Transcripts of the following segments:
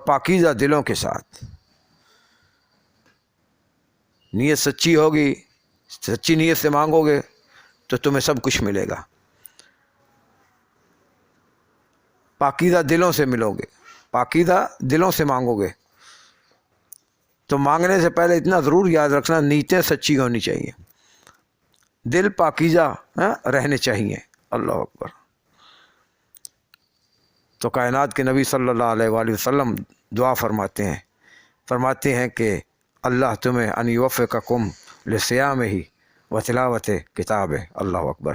پاکیزہ دلوں کے ساتھ. نیت سچی ہوگی، سچی نیت سے مانگو گے تو تمہیں سب کچھ ملے گا. پاکیزہ دلوں سے ملو گے، پاکیزہ دلوں سے مانگو گے. تو مانگنے سے پہلے اتنا ضرور یاد رکھنا، نیتیں سچی ہونی چاہیے، دل پاکیزہ رہنے چاہیے. اللہ اکبر. تو کائنات کے نبی صلی اللہ علیہ وآلہ وسلم دعا فرماتے ہیں کہ اللہ تمہیں ان یوفقکم لصیامہ و تلاوت کتابہ. اللہ اکبر.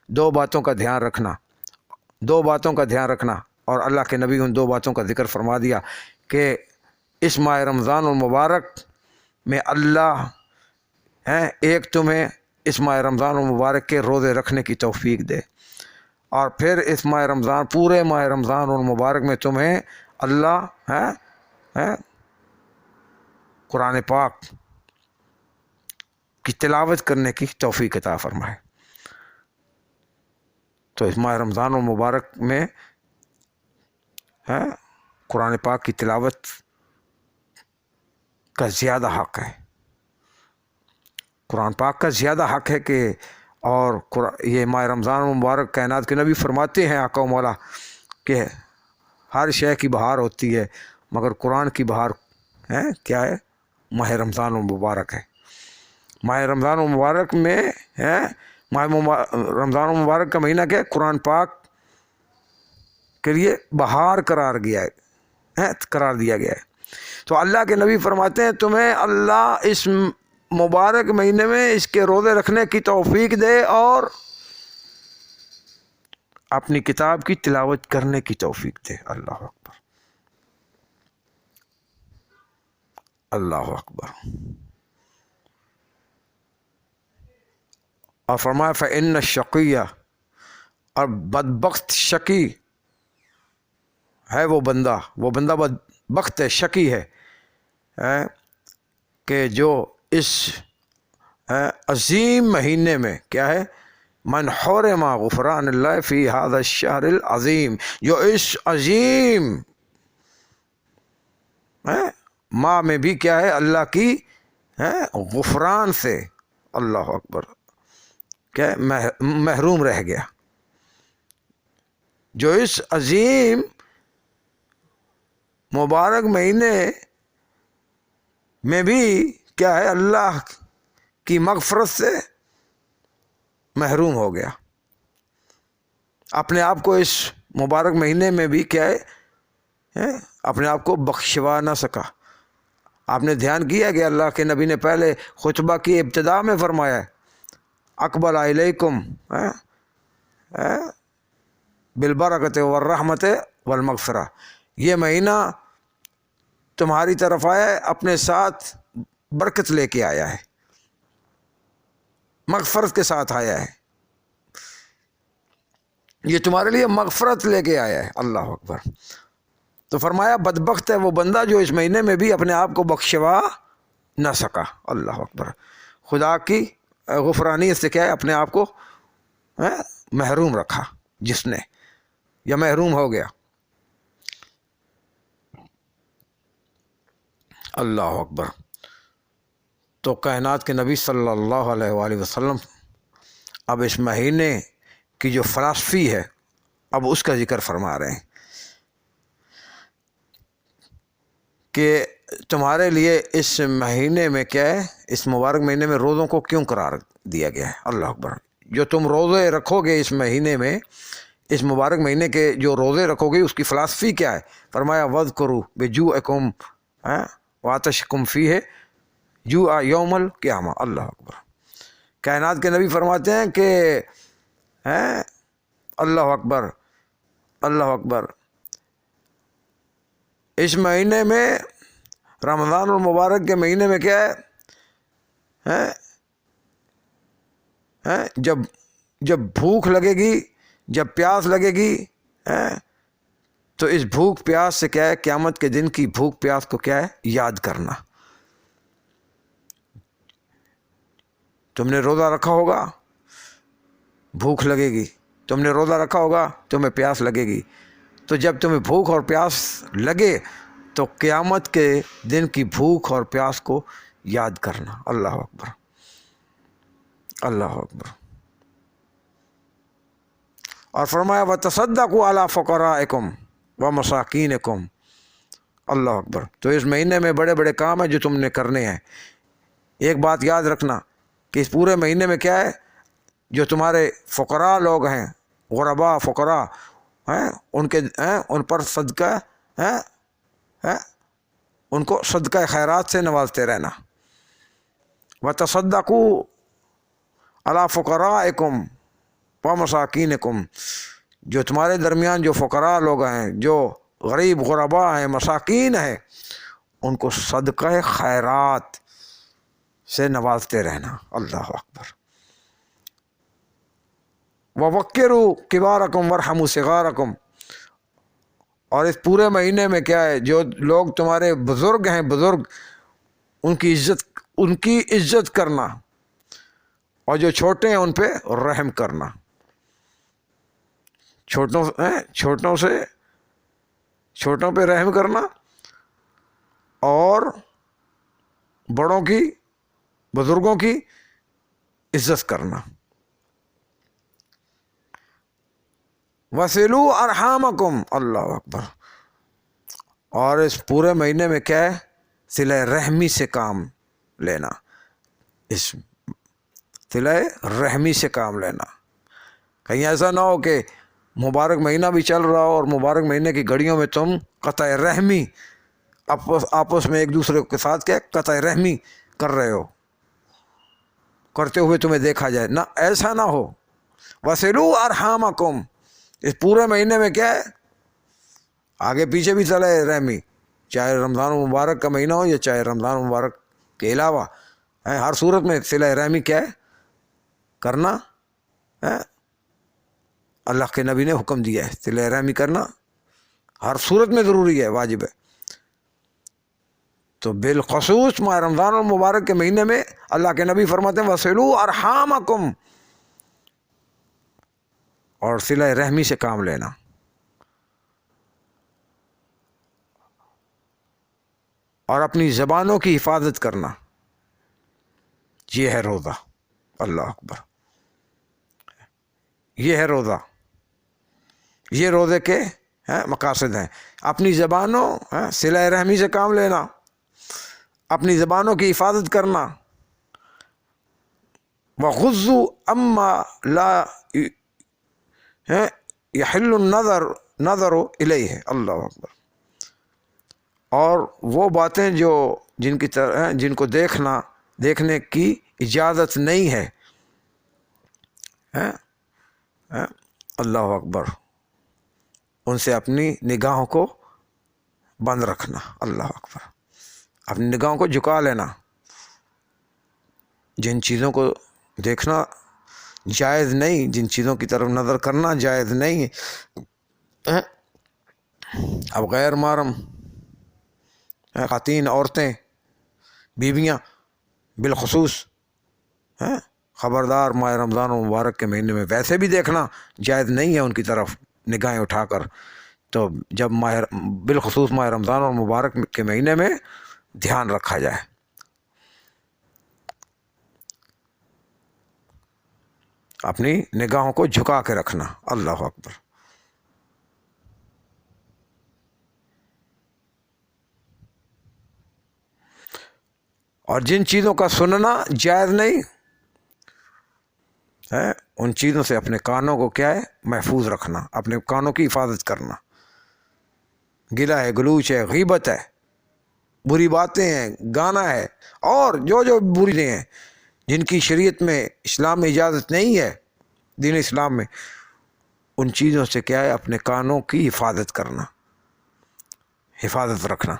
دو باتوں کا دھیان رکھنا، اور اللہ کے نبی ان دو باتوں کا ذکر فرما دیا کہ اس ماہ رمضان المبارک میں اللہ ایک تمہیں اس ماہ رمضان المبارک کے روزے رکھنے کی توفیق دے، اور پھر اس ماہ رمضان، پورے ماہ رمضان المبارک میں تمہیں اللہ قرآن پاک کی تلاوت کرنے کی توفیق عطا فرمائے. تو اس ماہ رمضان المبارک میں قرآن پاک کی تلاوت کا زیادہ حق ہے. قرآن پاک کا زیادہ حق ہے کہ، اور یہ ماہ رمضان المبارک کائنات کے نبی فرماتے ہیں آقا و مولا کہ ہر شے کی بہار ہوتی ہے مگر قرآن کی بہار کیا ہے؟ ماہ رمضان المبارک ہے. ماہ رمضان المبارک میں رمضان المبارک کا مہینہ کیا ہے؟ قرآن پاک کے لیے بہار قرار دیا گیا ہے. تو اللہ کے نبی فرماتے ہیں تمہیں اللہ اس مبارک مہینے میں اس کے روزے رکھنے کی توفیق دے اور اپنی کتاب کی تلاوت کرنے کی توفیق دے. اللہ اکبر. اللہ اکبر. اور فرمایا فإن الشقی، اور بدبخت شقی ہے وہ بندہ بدبخت ہے، شقی ہے کہ جو اس عظیم مہینے میں کیا ہے؟ من حرم غفران اللہ فی هذا الشہر العظیم، جو اس عظیم ماہ میں بھی کیا ہے؟ اللہ کی غفران سے، اللہ اکبر، کیا محروم رہ گیا. جو اس عظیم مبارک مہینے میں بھی کیا ہے؟ اللہ کی مغفرت سے محروم ہو گیا، اپنے آپ کو اس مبارک مہینے میں بھی کیا ہے؟ اپنے آپ کو بخشوا نہ سکا. آپ نے دھیان کیا کہ اللہ کے نبی نے پہلے خطبہ کی ابتدا میں فرمایا ہے اقبل الیکم بالبرکۃ والرحمۃ والمغفرہ، یہ مہینہ تمہاری طرف آیا ہے، اپنے ساتھ برکت لے کے آیا ہے، مغفرت کے ساتھ آیا ہے، یہ تمہارے لیے مغفرت لے کے آیا ہے. اللہ اکبر. تو فرمایا بدبخت ہے وہ بندہ جو اس مہینے میں بھی اپنے آپ کو بخشوا نہ سکا. اللہ اکبر. خدا کی غفرانیت سے کیا ہے؟ اپنے آپ کو محروم رکھا جس نے، یا محروم ہو گیا. اللہ اکبر. تو کائنات کے نبی صلی اللہ علیہ وآلہ وسلم اب اس مہینے کی جو فلسفی ہے اب اس کا ذکر فرما رہے ہیں کہ تمہارے لیے اس مہینے میں کیا ہے؟ اس مبارک مہینے میں روزوں کو کیوں قرار دیا گیا ہے؟ اللہ اکبر. جو تم روزے رکھو گے اس مہینے میں، اس مبارک مہینے کے جو روزے رکھو گے اس کی فلسفی کیا ہے؟ فرمایا وَاذْكُرُوا بِجُوعِكُمْ وَعَطْشِكُمْ فِيهِ جُوعَ يَوْمَ الْقِيَامَةِ. اللہ اکبر. کائنات کے نبی فرماتے ہیں کہ اللہ اکبر، اللہ اکبر، اس مہینے میں رمضان المبارک کے مہینے میں کیا ہے؟ جب بھوک لگے گی، جب پیاس لگے گی، تو اس بھوک پیاس سے کیا ہے؟ قیامت کے دن کی بھوک پیاس کو کیا ہے؟ یاد کرنا. تم نے روزہ رکھا ہوگا، بھوک لگے گی. تم نے روزہ رکھا ہوگا، تمہیں پیاس لگے گی. تو جب تمہیں بھوک اور پیاس لگے تو قیامت کے دن کی بھوک اور پیاس کو یاد کرنا. اللہ اکبر، اللہ اکبر. اور فرمایا وتصدقوا علی فقرائکم ومساکینکم. اللہ اکبر. تو اس مہینے میں بڑے بڑے کام ہیں جو تم نے کرنے ہیں. ایک بات یاد رکھنا کہ اس پورے مہینے میں کیا ہے، جو تمہارے فقراء لوگ ہیں، غرباء فقراء ہیں، ان پر صدقہ ان کو صدقہ خیرات سے نوازتے رہنا. وتصدقوا علی فقرائکم ومساکینکم. جو تمہارے درمیان جو فقراء لوگ ہیں، جو غریب غرباء ہیں، مساکین ہیں، ان کو صدقہ خیرات سے نوازتے رہنا. اللہ اکبر. ووقروا کبارکم وارحموا صغارکم. اور اس پورے مہینے میں کیا ہے، جو لوگ تمہارے بزرگ ہیں، بزرگ، ان کی عزت کرنا، اور جو چھوٹے ہیں ان پہ رحم کرنا. چھوٹوں پہ رحم کرنا، اور بڑوں کی، بزرگوں کی عزت کرنا. وصلوا ارحامکم. اللہ اکبر. اور اس پورے مہینے میں کیا ہے، صلہ رحمی سے کام لینا. اس صلہ رحمی سے کام لینا. کہیں ایسا نہ ہو کہ مبارک مہینہ بھی چل رہا ہو اور مبارک مہینے کی گھڑیوں میں تم قطع رحمی آپس میں ایک دوسرے کے ساتھ کیا قطع رحمی کر رہے ہو، کرتے ہوئے تمہیں دیکھا جائے. نہ، ایسا نہ ہو. وصلوا ارحامکم. اس پورے مہینے میں کیا ہے، آگے پیچھے بھی صلہ رحمی، چاہے رمضان مبارک کا مہینہ ہو یا چاہے رمضان مبارک کے علاوہ، ہر صورت میں صلہ رحمی کیا ہے، کرنا. اللہ کے نبی نے حکم دیا ہے صلہ رحمی کرنا ہر صورت میں ضروری ہے، واجب ہے. تو بالخصوص ماہ رمضان المبارک کے مہینے میں اللہ کے نبی فرماتے ہیں وصلوا ارحامکم، اور صلہ رحمی سے کام لینا. اور اپنی زبانوں کی حفاظت کرنا. یہ ہے روزہ. اللہ اکبر. یہ ہے روزہ. یہ روزے کے مقاصد ہیں. اپنی زبانوں، صلہ رحمی سے کام لینا، اپنی زبانوں کی حفاظت کرنا. وغضوا اما لا یحل النظر الیہ. اللہ اکبر. اور وہ باتیں جن کو دیکھنے کی اجازت نہیں ہے. اللہ اکبر. ان سے اپنی نگاہوں کو بند رکھنا. اللہ اکبر. اپنی نگاہوں کو جھکا لینا. جن چیزوں کو دیکھنا جائز نہیں، جن چیزوں کی طرف نظر کرنا جائز نہیں. اب غیر محرم خواتین، عورتیں، بیویاں بالخصوص خبردار، ماہ رمضان مبارک کے مہینے میں ویسے بھی دیکھنا جائز نہیں ہے ان کی طرف نگاہیں اٹھا کر. تو جب بالخصوص ماہ رمضان اور مبارک کے مہینے میں دھیان رکھا جائے. اپنی نگاہوں کو جھکا کے رکھنا. اللہ اکبر. اور جن چیزوں کا سننا جائز نہیں ہے، ان چیزوں سے اپنے کانوں کو کیا ہے، محفوظ رکھنا. اپنے کانوں کی حفاظت کرنا. گلا ہے، گلوچ ہے، غیبت ہے، بری باتیں ہیں، گانا ہے، اور جو بری ہیں جن کی شریعت میں، اسلام میں اجازت نہیں ہے، دین اسلام میں، ان چیزوں سے کیا ہے، اپنے کانوں کی حفاظت کرنا، حفاظت رکھنا.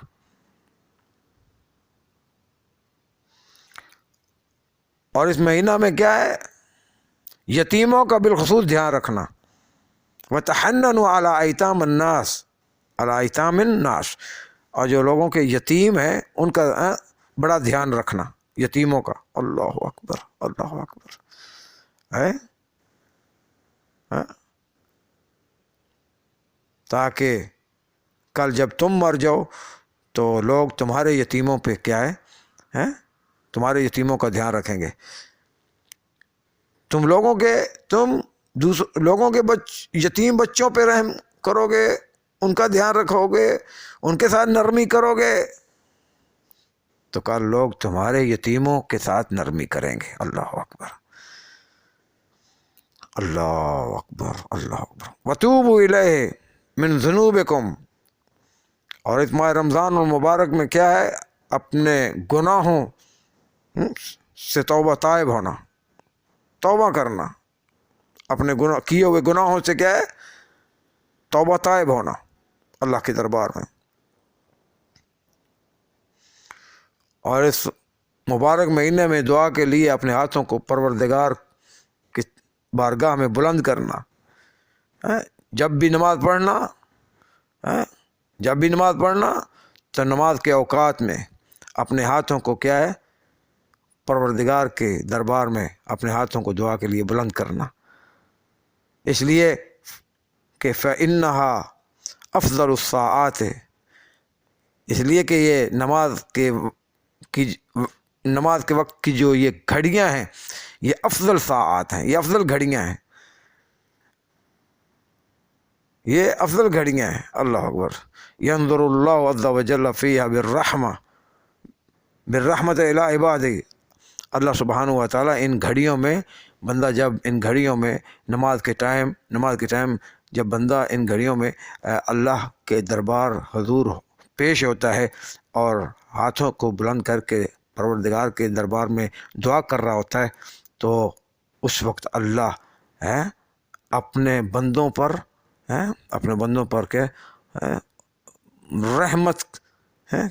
اور اس مہینہ میں کیا ہے، یتیموں کا بالخصوص دھیان رکھنا. وَتَحَنَّنُوا عَلَىٰ أَيْتَامِ النَّاسِ. اور جو لوگوں کے یتیم ہیں ان کا بڑا دھیان رکھنا، یتیموں کا. اللہ اکبر. اللہ اکبر. تاکہ کل جب تم مر جاؤ تو لوگ تمہارے یتیموں پہ کیا ہے تمہارے یتیموں کا دھیان رکھیں گے. تم لوگوں کے یتیم بچوں پہ رحم کرو گے, ان کا دھیان رکھو گے, ان کے ساتھ نرمی کرو گے, تو کل لوگ تمہارے یتیموں کے ساتھ نرمی کریں گے. اللہ اکبر, اللہ اکبر, اللہ اکبر. وتوبوا الیہ من ذنوبکم, اور اس ماہ رمضان المبارک میں کیا ہے, اپنے گناہوں سے توبہ طائب ہونا, توبہ کرنا, اپنے کیے ہوئے گناہوں سے کیا ہے, توبہ طائب ہونا اللہ کے دربار میں. اور اس مبارک مہینے میں دعا کے لیے اپنے ہاتھوں کو پروردگار کی بارگاہ میں بلند کرنا. جب بھی نماز پڑھنا تو نماز کے اوقات میں اپنے ہاتھوں کو کیا ہے, پروردگار کے دربار میں اپنے ہاتھوں کو دعا کے لیے بلند کرنا, اس لیے کہ فَإِنَّهَا أَفْضَلُ السَّاعَاتِ, اس لیے کہ یہ نماز کے وقت کی جو یہ گھڑیاں ہیں یہ افضل ساعات ہیں, یہ افضل گھڑیاں ہیں, یہ افضل گھڑیاں ہیں. اللہ اکبر. ينظر اللہ عز وجل فیہا بالرحمت الی عبادہ, اللہ سبحانہ و تعالیٰ ان گھڑیوں میں بندہ جب ان گھڑیوں میں نماز کے ٹائم جب بندہ ان گھڑیوں میں اللہ کے دربار حضور پیش ہوتا ہے اور ہاتھوں کو بلند کر کے پروردگار کے دربار میں دعا کر رہا ہوتا ہے, تو اس وقت اللہ اپنے بندوں پر کے رحمت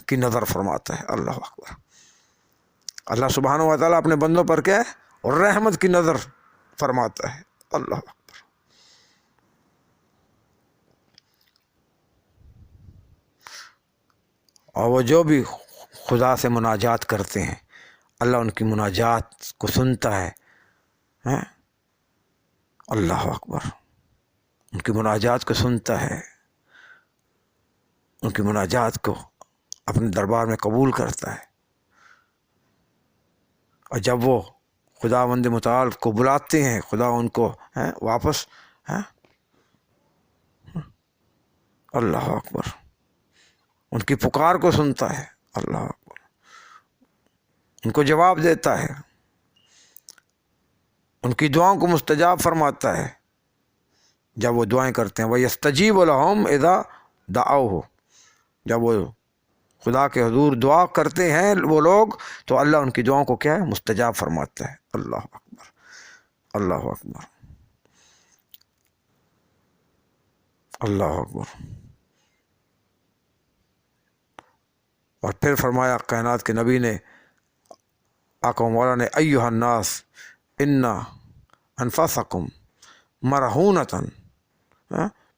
کی نظر فرماتا ہے. اللہ اکبر. اللہ سبحانہ و تعالیٰ اپنے بندوں پر کیا ہے, رحمت کی نظر فرماتا ہے. اللہ اکبر. اور وہ جو بھی خدا سے مناجات کرتے ہیں اللہ ان کی مناجات کو سنتا ہے. اللہ اکبر. ان کی مناجات کو سنتا ہے, ان کی مناجات کو اپنے دربار میں قبول کرتا ہے. اور جب وہ خداوند متعال کو بلاتے ہیں, خدا ان کو واپس اللہ اکبر, ان کی پکار کو سنتا ہے. اللہ اکبر. ان کو جواب دیتا ہے, ان کی دعاؤں کو مستجاب فرماتا ہے جب وہ دعائیں کرتے ہیں. وَيَسْتَجِيبُ لَهُمْ إِذَا دَعَوْهُ, جب وہ خدا کے حضور دعا کرتے ہیں وہ لوگ تو اللہ ان کی دعاؤں کو کیا ہے, مستجاب فرماتا ہے. اللہ اکبر. اللہ اکبر. اللہ اکبر. اور پھر فرمایا کائنات کے نبی نے, آقا و مولا نے, ایھا الناس ان انفسکم مرہونۃ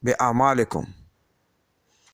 باعمالکم